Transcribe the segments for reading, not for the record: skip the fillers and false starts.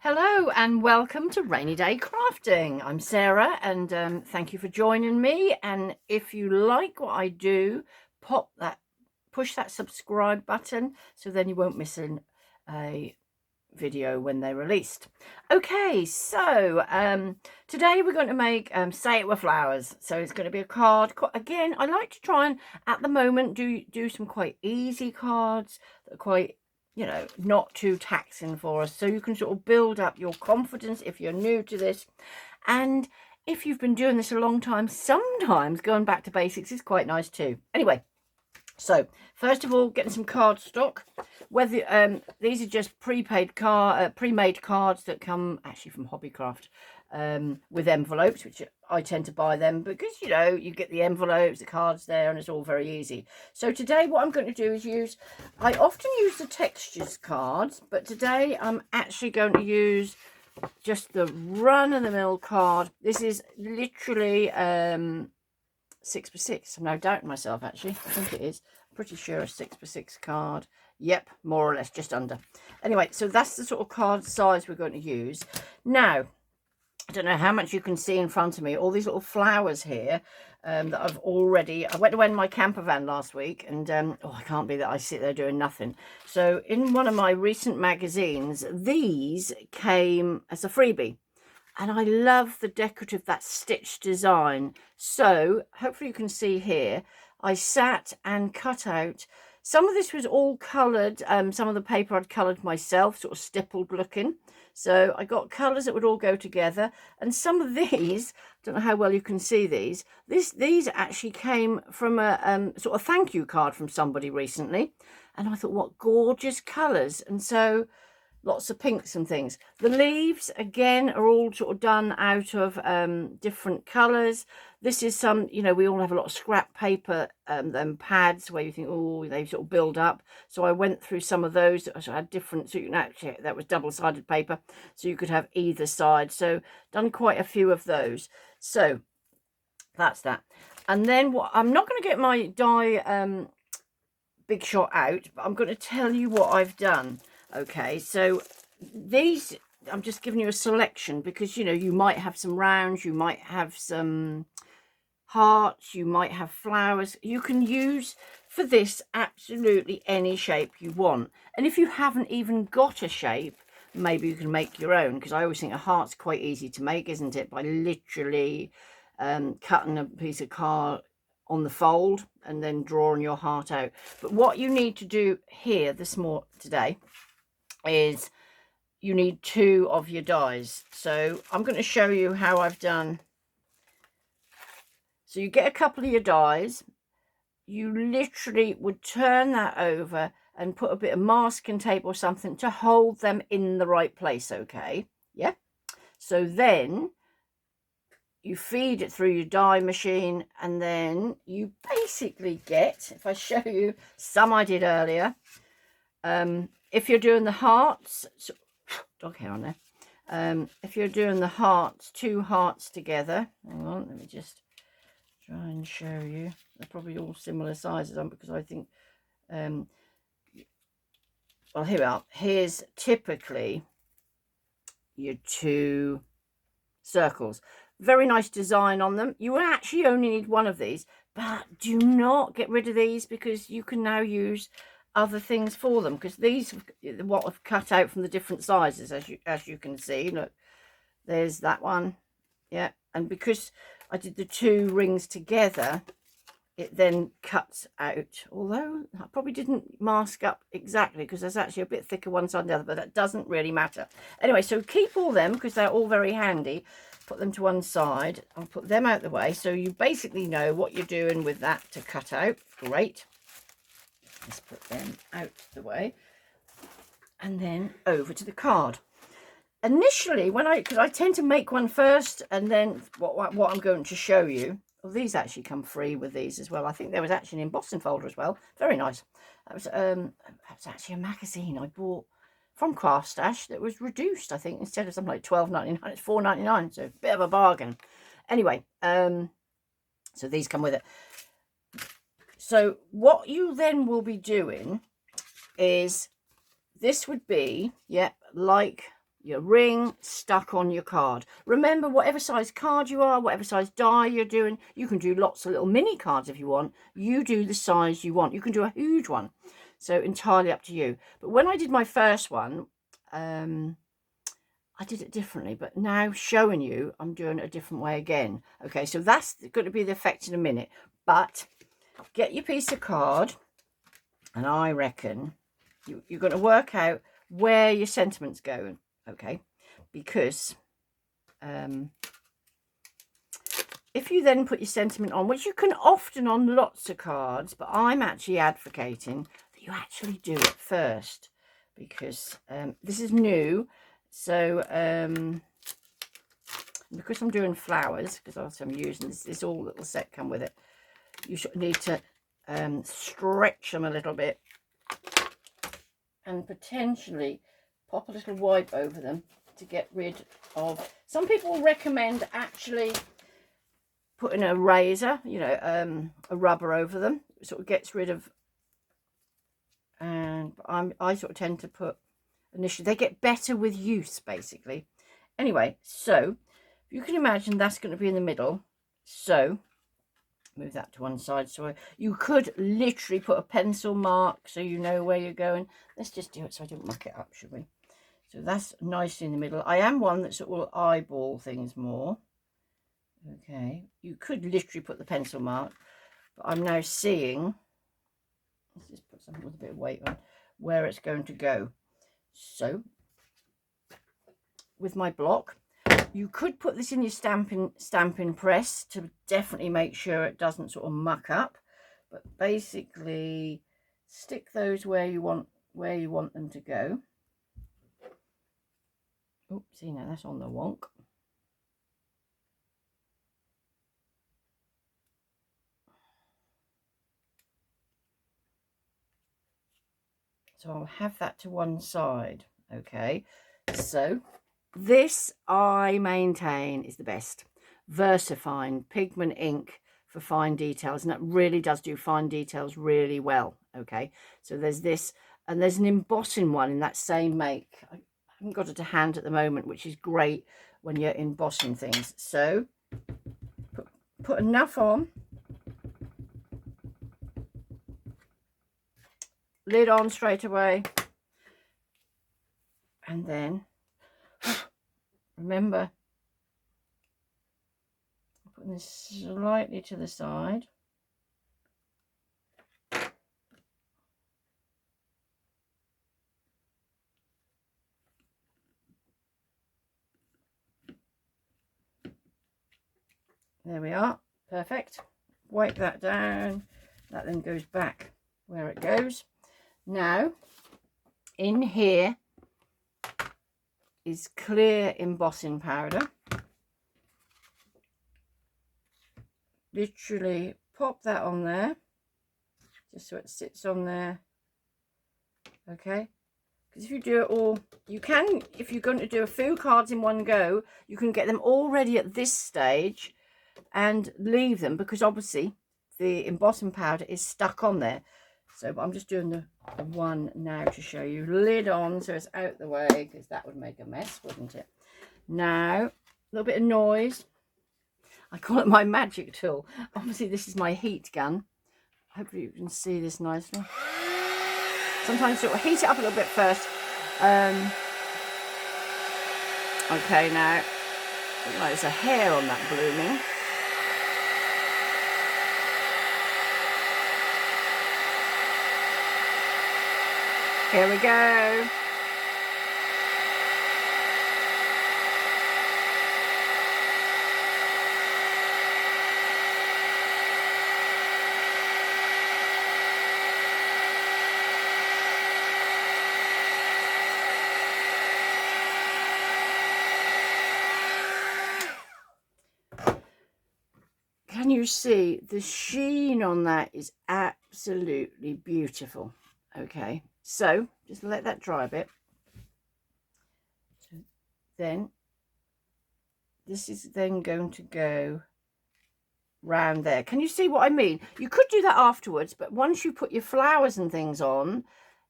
Hello and welcome to Rainy Day Crafting. I'm Sarah and thank you for joining me. And if you like what I do, push that subscribe button so then you won't miss a video when they're released. Okay, so today we're going to make Say It With Flowers. So it's going to be a card. Again, I like to try and at the moment do some quite easy cards that are quite, you know, not too taxing for us, so you can sort of build up your confidence if you're new to this. And if you've been doing this a long time, sometimes going back to basics is quite nice too. Anyway, so first of all, getting some cardstock. Whether these are just pre-made cards that come actually from Hobbycraft with envelopes, which I tend to buy them because, you know, you get the envelopes, the cards there, and it's all very easy. So today what I'm going to do is I often use the textures cards, but today I'm actually going to use just the run-of-the-mill card. This is literally 6x6. I'm now doubting myself, actually. I think it is. I'm pretty sure a 6x6 card. Yep, more or less, just under. Anyway, so that's the sort of card size we're going to use. Now, I don't know how much you can see in front of me, all these little flowers here that I went away in my camper van last week, and oh, I can't be that I sit there doing nothing. So in one of my recent magazines, these came as a freebie. And I love the decorative, that stitch design. So hopefully you can see here, I sat and cut out. Some of this was all coloured. Some of the paper I'd coloured myself, sort of stippled looking. So I got colours that would all go together. And some of these, I don't know how well you can see these. These actually came from a sort of thank you card from somebody recently. And I thought, what gorgeous colours. And so lots of pinks and things. The leaves, again, are all sort of done out of different colours. This is some, you know, we all have a lot of scrap paper, them pads where you think, oh, they sort of build up. So I went through some of those. So I had different, so you can actually, that was double-sided paper, so you could have either side. So done quite a few of those. So that's that. And then what, I'm not going to get my die Big Shot out, but I'm going to tell you what I've done. Okay, so these, I'm just giving you a selection because, you know, you might have some rounds, you might have some hearts, you might have flowers. You can use for this absolutely any shape you want. And if you haven't even got a shape, maybe you can make your own, because I always think a heart's quite easy to make, isn't it? By literally cutting a piece of card on the fold and then drawing your heart out. But what you need to do here today is you need 2 of your dies. So I'm going to show you how I've done. So you get a couple of your dies, you literally would turn that over and put a bit of masking tape or something to hold them in the right place. Okay, yeah. So then you feed it through your die machine, and then you basically get, if I show you some I did earlier, if you're doing the hearts, so, dog hair on there. If you're doing the hearts, 2 hearts together, hang on, let me just try and show you. They're probably all similar sizes on, because I think, well, here we are. Here's typically your 2 circles. Very nice design on them. You actually only need 1 of these, but do not get rid of these, because you can now use other things for them, because these what I've cut out from the different sizes, as you can see. Look, there's that one, yeah. And because I did the 2 rings together, it then cuts out, although I probably didn't mask up exactly, because there's actually a bit thicker one side than the other, but that doesn't really matter. Anyway, so keep all them because they're all very handy. Put them to one side. I'll put them out the way, so you basically know what you're doing with that to cut out. Great. Let's put them out the way, and then over to the card. Initially, because I tend to make one first, and then what I'm going to show you. Well, these actually come free with these as well. I think there was actually an embossing folder as well. Very nice. That was actually a magazine I bought from Craft Stash that was reduced. I think instead of something like $12.99, it's $4.99. So a bit of a bargain. Anyway, so these come with it. So what you then will be doing is, this would be, yeah, like your ring stuck on your card. Remember, whatever size card you are, whatever size die you're doing, you can do lots of little mini cards if you want. You do the size you want. You can do a huge one. So entirely up to you. But when I did my first one, I did it differently. But now showing you, I'm doing it a different way again. Okay, so that's going to be the effect in a minute. But get your piece of card, and I reckon you're going to work out where your sentiment's going. Okay, because if you then put your sentiment on, which you can often on lots of cards, but I'm actually advocating that you actually do it first, because this is new. So because I'm doing flowers, because also I'm using this all little set come with it, you should need to stretch them a little bit and potentially pop a little wipe over them to get rid of. Some people recommend actually putting a razor, you know, a rubber over them. It sort of gets rid of, and I sort of tend to put initially. They get better with use, basically. Anyway, so you can imagine that's going to be in the middle. So move that to one side. So you could literally put a pencil mark so you know where you're going. Let's just do it so I don't muck it up, should we? So that's nicely in the middle. I am one that sort of will eyeball things more. Okay, you could literally put the pencil mark, but I'm now seeing, let's just put something with a bit of weight on, where it's going to go. So with my block, you could put this in your stamping press to definitely make sure it doesn't sort of muck up, but basically stick those where you want them to go. Oh, see, now that's on the wonk. So I'll have that to one side. Okay, so this I maintain is the best. VersaFine pigment ink for fine details, and that really does do fine details really well. Okay, so there's this, and there's an embossing one in that same make. I haven't got it to hand at the moment, which is great when you're embossing things. So put enough on, lid on straight away, and then remember, putting this slightly to the side. There we are, perfect. Wipe that down. That then goes back where it goes. Now, in here is clear embossing powder. Literally pop that on there, just so it sits on there. Okay, because if you do it all, you can, if you're going to do a few cards in one go, you can get them all ready at this stage and leave them, because obviously the embossing powder is stuck on there. So I'm just doing the one now to show you. Lid on so it's out the way, because that would make a mess, wouldn't it? Now, a little bit of noise. I call it my magic tool. Obviously this is my heat gun. Hopefully you can see this nicely. Sometimes sort of heat it up a little bit first. Okay, now there's a hair on that blooming. Here we go. Can you see the sheen on that is absolutely beautiful? Okay, so just let that dry a bit. So then this is then going to go round there. Can you see what I mean? You could do that afterwards, but once you put your flowers and things on,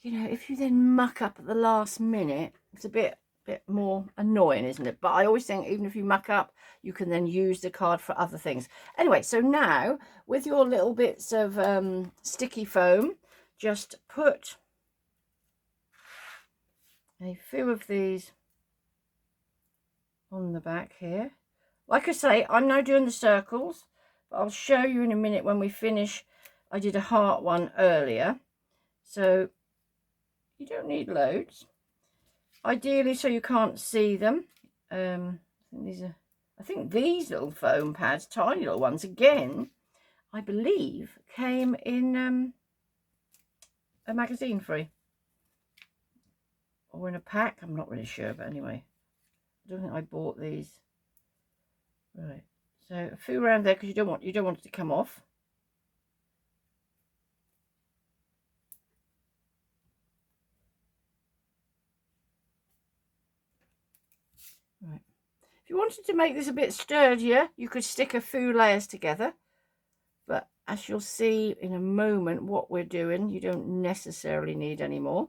you know, if you then muck up at the last minute, it's a bit bit more annoying, isn't it? But I always think even if you muck up, you can then use the card for other things. Anyway, so now with your little bits of sticky foam, just put a few of these on the back here. Like I say, I'm now doing the circles, but I'll show you in a minute when we finish. I did a heart one earlier, so you don't need loads. Ideally, so you can't see them. I think these little foam pads, tiny little ones, again, I believe came in a magazine free. Or in a pack, I'm not really sure, but anyway. I don't think I bought these. Right, so a few around there because you don't want it to come off. Right. If you wanted to make this a bit sturdier, you could stick a few layers together. But as you'll see in a moment, what we're doing, you don't necessarily need any more.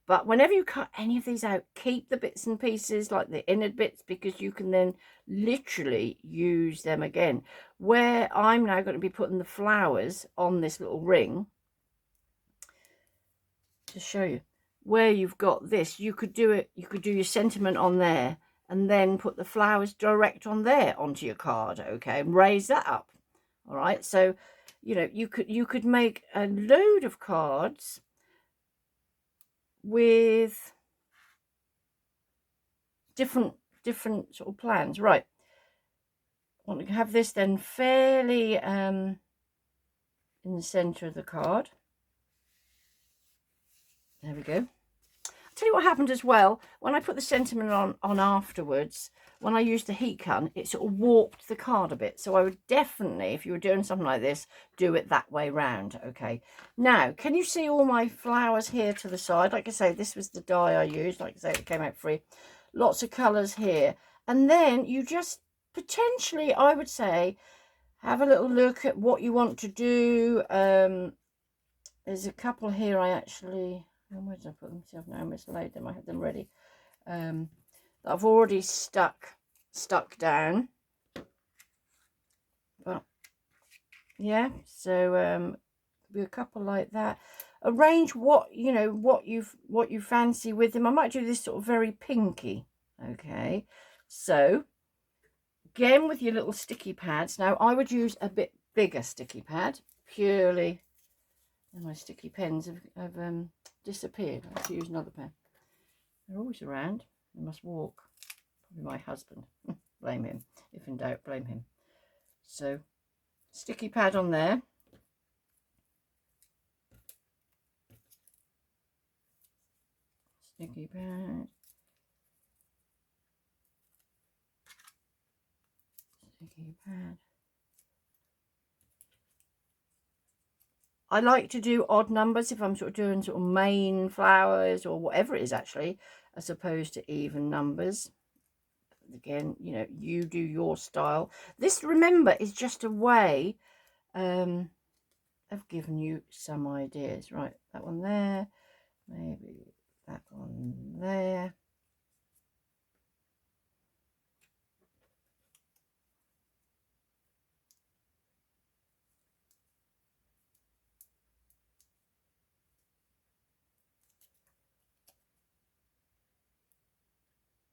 But whenever you cut any of these out, keep the bits and pieces, like the inner bits, because you can then literally use them again. Where I'm now going to be putting the flowers on this little ring, to show you, where you've got this, you could do your sentiment on there, and then put the flowers direct on there onto your card, okay, and raise that up. All right, so, you know, you could make a load of cards with different sort of plans. Right, I want to have this then fairly in the center of the card. There we go. I'll tell you what happened as well. When I put the sentiment on afterwards, when I used the heat gun, it sort of warped the card a bit. So I would definitely, if you were doing something like this, do it that way round. Okay. Now, can you see all my flowers here to the side? Like I say, this was the die I used. Like I say, it came out free. Lots of colours here. And then you just potentially, I would say, have a little look at what you want to do. There's a couple here I actually... where did I put them? See, I've now mislaid them. I had them ready. I've already stuck down. But yeah, so be a couple like that. Arrange what you fancy with them. I might do this sort of very pinky. Okay, so again with your little sticky pads. Now I would use a bit bigger sticky pad purely. And my sticky pens have disappeared. I have to use another pen. They're always around. They must walk. Probably my husband. Blame him. If in doubt, blame him. So, sticky pad on there. Sticky pad. Sticky pad. I like to do odd numbers if I'm sort of doing sort of main flowers or whatever it is actually, as opposed to even numbers. Again, you know, you do your style. This, remember, is just a way of giving you some ideas. Right, that one there, maybe that one there.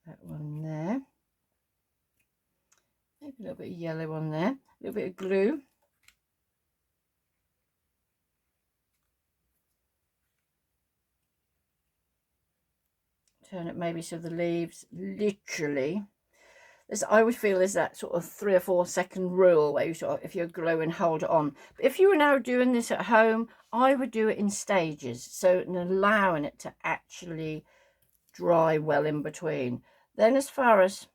That one there. Maybe a little bit of yellow on there. A little bit of glue. Turn it maybe so the leaves literally... I always feel there's that sort of 3 or 4 second rule where you sort of, if you're gluing, hold it on. But if you were now doing this at home, I would do it in stages, so allowing it to actually dry well in between. Then as far as,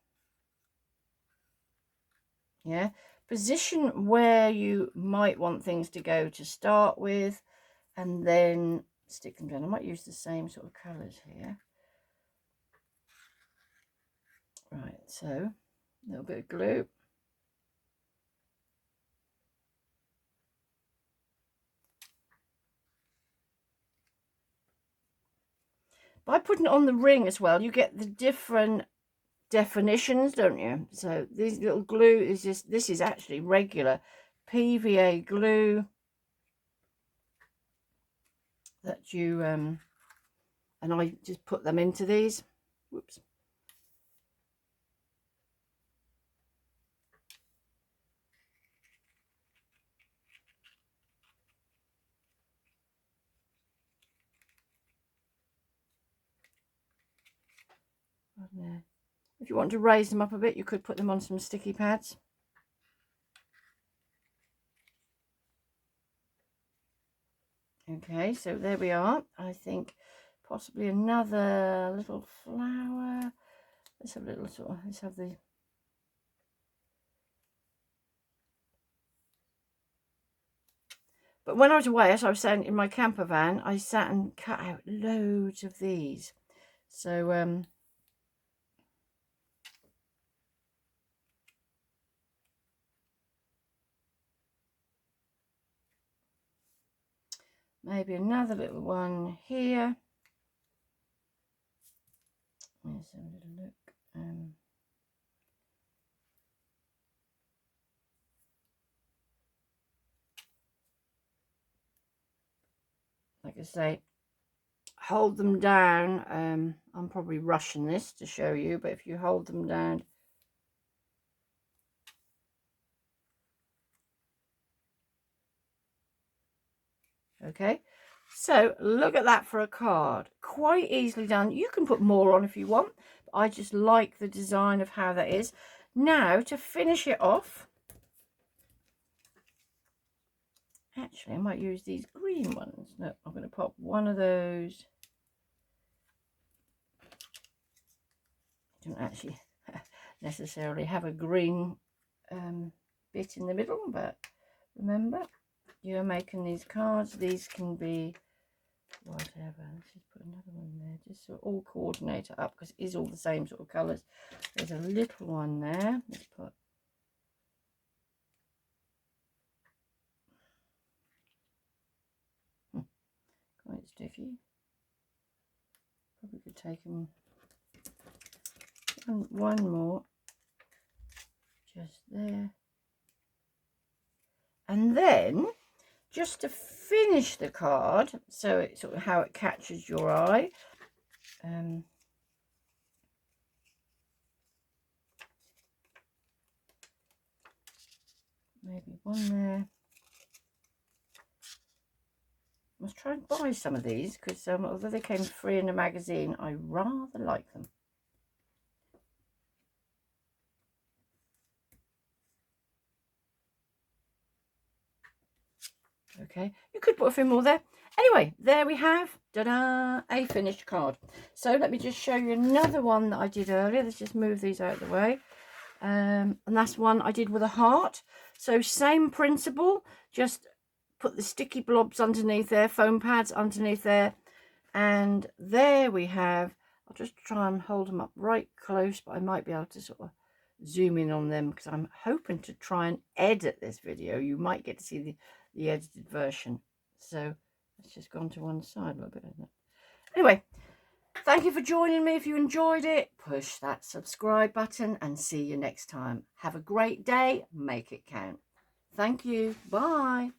yeah, position where you might want things to go to start with, and then stick them down. I might use the same sort of colours here. Right, so a little bit of glue. by putting it on the ring as well, you get the different definitions, don't you? So these little glue is just, this is actually regular PVA glue that you and I just put them into these. Whoops. If you want to raise them up a bit, you could put them on some sticky pads. Okay, so there we are. I think possibly another little flower. Let's have a little sort of, let's have the, but when I was away, as I was saying, in my camper van, I sat and cut out loads of these. So maybe another little one here. Let's have a little look. Like I say, hold them down. I'm probably rushing this to show you, but if you hold them down, okay, so look at that for a card. Quite easily done. You can put more on if you want, but I just like the design of how that is. Now to finish it off, actually I might use these green ones. No, I'm going to pop one of those. I don't actually necessarily have a green bit in the middle, but remember, you're making these cards. These can be whatever. Let's just put another one there, just so all coordinate it up, because it is all the same sort of colours. There's a little one there. Let's put quite sticky. Probably could take them one more just there, and then just to finish the card, so it's sort of how it catches your eye, maybe one there. I must try and buy some of these, because although they came free in a magazine, I rather like them. Okay, you could put a few more there. Anyway, there we have, ta-da, a finished card. So let me just show you another one that I did earlier. Let's just move these out of the way. And that's one I did with a heart. So same principle, just put the sticky blobs underneath there, foam pads underneath there, and there we have, I'll just try and hold them up right close, but I might be able to sort of zoom in on them, because I'm hoping to try and edit this video. You might get to see the edited version. So let's just go on to one side a little bit, isn't it? Anyway, thank you for joining me. If you enjoyed it, push that subscribe button, and see you next time. Have a great day. Make it count. Thank you. Bye.